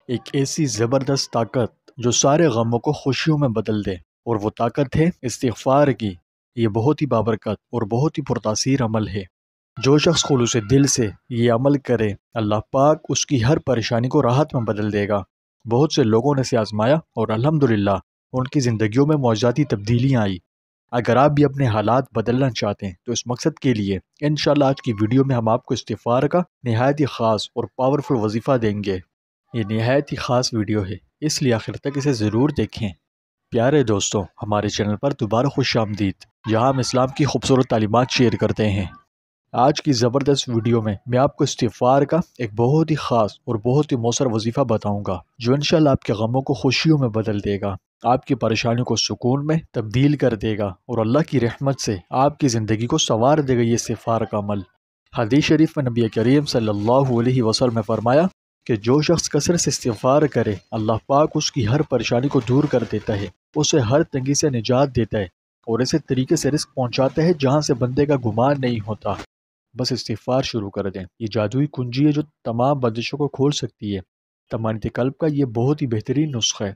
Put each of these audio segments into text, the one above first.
ایک ایسی زبردست طاقت جو سارے غموں کو خوشیوں میں بدل دے، اور وہ طاقت ہے استغفار کی۔ یہ بہت ہی بابرکت اور بہت ہی پرتاثیر عمل ہے۔ جو شخص خلوص دل سے یہ عمل کرے، اللہ پاک اس کی ہر پریشانی کو راحت میں بدل دے گا۔ بہت سے لوگوں نے اسے آزمایا اور الحمدللہ ان کی زندگیوں میں معجزاتی تبدیلیاں آئی۔ اگر آپ بھی اپنے حالات بدلنا چاہتے ہیں تو اس مقصد کے لیے انشاءاللہ آج کی ویڈیو میں ہم آپ کو استغفار کا نہایت ہی خاص اور پاورفل وظیفہ دیں گے۔ یہ نہایت ہی خاص ویڈیو ہے، اس لیے آخر تک اسے ضرور دیکھیں۔ پیارے دوستوں، ہمارے چینل پر دوبارہ خوش آمدید، جہاں ہم اسلام کی خوبصورت تعلیمات شیئر کرتے ہیں۔ آج کی زبردست ویڈیو میں آپ کو استغفار کا ایک بہت ہی خاص اور بہت ہی مؤثر وظیفہ بتاؤں گا، جو انشاءاللہ آپ کے غموں کو خوشیوں میں بدل دے گا، آپ کی پریشانیوں کو سکون میں تبدیل کر دے گا، اور اللہ کی رحمت سے آپ کی زندگی کو سنوار دے گا یہ استغفار کا عمل۔ حدیث شریف میں نبی کریم صلی اللہ علیہ وسلم نے فرمایا کہ جو شخص کثرت سے استغفار کرے، اللہ پاک اس کی ہر پریشانی کو دور کر دیتا ہے، اسے ہر تنگی سے نجات دیتا ہے، اور ایسے طریقے سے رزق پہنچاتا ہے جہاں سے بندے کا گمان نہیں ہوتا۔ بس استغفار شروع کر دیں، یہ جادوئی کنجی ہے جو تمام بندشوں کو کھول سکتی ہے۔ طمانینت قلب کا یہ بہت ہی بہترین نسخہ ہے۔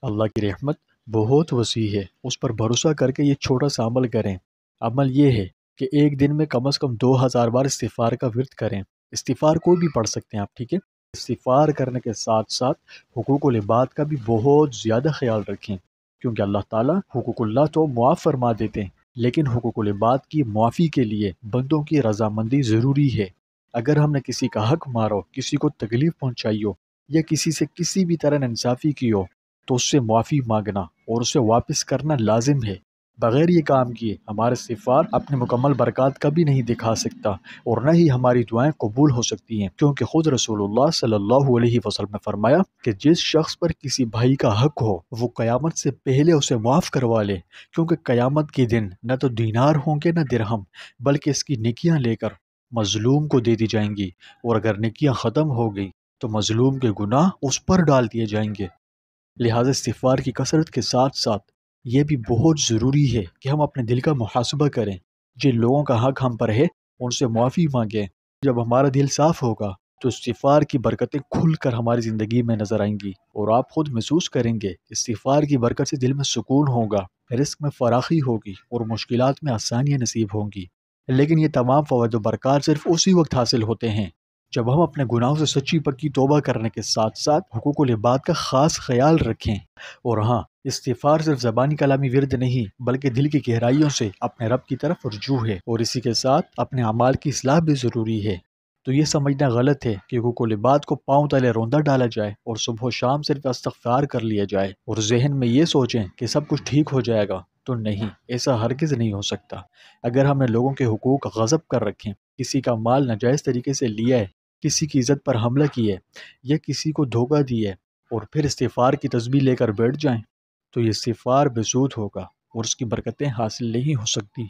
اللہ کی رحمت بہت وسیع ہے، اس پر بھروسہ کر کے یہ چھوٹا سا عمل کریں۔ عمل یہ ہے کہ ایک دن میں کم از کم 2000 بار استغفار کا ورد کریں۔ استغفار کوئی بھی پڑھ سکتے ہیں آپ، ٹھیک ہے؟ استغفار کرنے کے ساتھ ساتھ حقوق العباد کا بھی بہت زیادہ خیال رکھیں، کیونکہ اللہ تعالیٰ حقوق اللہ تو معاف فرما دیتے ہیں، لیکن حقوق العباد کی معافی کے لیے بندوں کی رضامندی ضروری ہے۔ اگر ہم نے کسی کا حق مارا ہو، کسی کو تکلیف پہنچائی ہو، یا کسی سے کسی بھی طرح ناانصافی کی ہو، تو اس سے معافی مانگنا اور اسے واپس کرنا لازم ہے۔ بغیر یہ کام کیے ہمارا استغفار اپنے مکمل برکات کبھی نہیں دکھا سکتا، اور نہ ہی ہماری دعائیں قبول ہو سکتی ہیں، کیونکہ خود رسول اللہ صلی اللہ علیہ وسلم نے فرمایا کہ جس شخص پر کسی بھائی کا حق ہو، وہ قیامت سے پہلے اسے معاف کروا لے، کیونکہ قیامت کے دن نہ تو دینار ہوں گے نہ درہم، بلکہ اس کی نیکیاں لے کر مظلوم کو دے دی جائیں گی، اور اگر نیکیاں ختم ہو گئی تو مظلوم کے گناہ اس پر ڈال دیے جائیں گے۔ لہٰذا استغفار کی کثرت کے ساتھ ساتھ یہ بھی بہت ضروری ہے کہ ہم اپنے دل کا محاسبہ کریں۔ جن لوگوں کا حق ہم پر ہے ان سے معافی مانگیں۔ جب ہمارا دل صاف ہوگا تو استغفار کی برکتیں کھل کر ہماری زندگی میں نظر آئیں گی، اور آپ خود محسوس کریں گے استغفار کی برکت سے دل میں سکون ہوگا، رزق میں فراخی ہوگی، اور مشکلات میں آسانیاں نصیب ہوں گی۔ لیکن یہ تمام فوائد و برکات صرف اسی وقت حاصل ہوتے ہیں جب ہم اپنے گناہوں سے سچی پکی توبہ کرنے کے ساتھ ساتھ حقوق العباد کا خاص خیال رکھیں۔ اور ہاں، استغفار صرف زبانی کلامی ورد نہیں، بلکہ دل کی گہرائیوں سے اپنے رب کی طرف رجوع ہے، اور اسی کے ساتھ اپنے اعمال کی اصلاح بھی ضروری ہے۔ تو یہ سمجھنا غلط ہے کہ حقوق العباد کو پاؤں تلے روندا ڈالا جائے اور صبح و شام صرف استغفار کر لیا جائے، اور ذہن میں یہ سوچیں کہ سب کچھ ٹھیک ہو جائے گا۔ تو نہیں، ایسا ہرگز نہیں ہو سکتا۔ اگر ہم نے لوگوں کے حقوق غصب کر رکھے، کسی کا مال ناجائز طریقے سے لیا ہے، کسی کی عزت پر حملہ کیا ہے، یا کسی کو دھوکہ دیا ہے، اور پھر استغفار کی تسبیح لے کر بیٹھ جائیں، تو یہ استغفار بسود ہوگا اور اس کی برکتیں حاصل نہیں ہو سکتی۔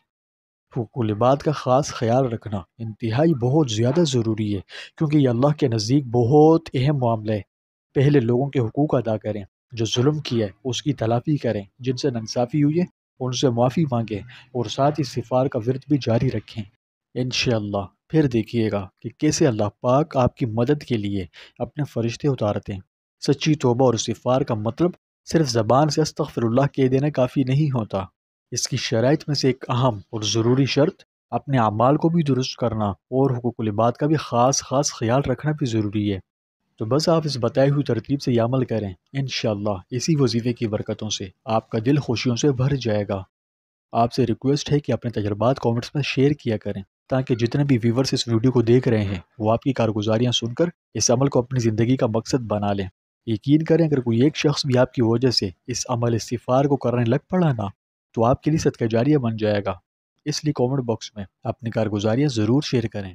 حقوق العباد کا خاص خیال رکھنا انتہائی بہت زیادہ ضروری ہے، کیونکہ یہ اللہ کے نزدیک بہت اہم معاملہ ہے۔ پہلے لوگوں کے حقوق ادا کریں، جو ظلم کیا ہے اس کی تلافی کریں، جن سے ناانصافی ہوئی ہے ان سے معافی مانگیں، اور ساتھ ہی استغفار کا ورد بھی جاری رکھیں۔ انشاءاللہ پھر دیکھیے گا کہ کیسے اللہ پاک آپ کی مدد کے لیے اپنے فرشتے اتارتے ہیں۔ سچی توبہ اور استغفار کا مطلب صرف زبان سے استغفر اللہ کہہ دینا کافی نہیں ہوتا۔ اس کی شرائط میں سے ایک اہم اور ضروری شرط اپنے اعمال کو بھی درست کرنا اور حقوق العباد کا بھی خاص خیال رکھنا بھی ضروری ہے۔ تو بس آپ اس بتائی ہوئی ترتیب سے یہ عمل کریں، انشاءاللہ اسی وظیفے کی برکتوں سے آپ کا دل خوشیوں سے بھر جائے گا۔ آپ سے ریکویسٹ ہے کہ اپنے تجربات کامنٹس میں شیئر کیا کریں، تاکہ جتنے بھی ویورز اس ویڈیو کو دیکھ رہے ہیں وہ آپ کی کارگزاریاں سن کر اس عمل کو اپنی زندگی کا مقصد بنا لیں۔ یقین کریں اگر کوئی ایک شخص بھی آپ کی وجہ سے اس عمل استغفار کو کرنے لگ پڑا نا، تو آپ کے لیے صدقہ جاریہ بن جائے گا۔ اس لیے کامنٹ باکس میں اپنی کارگزاریاں ضرور شیئر کریں۔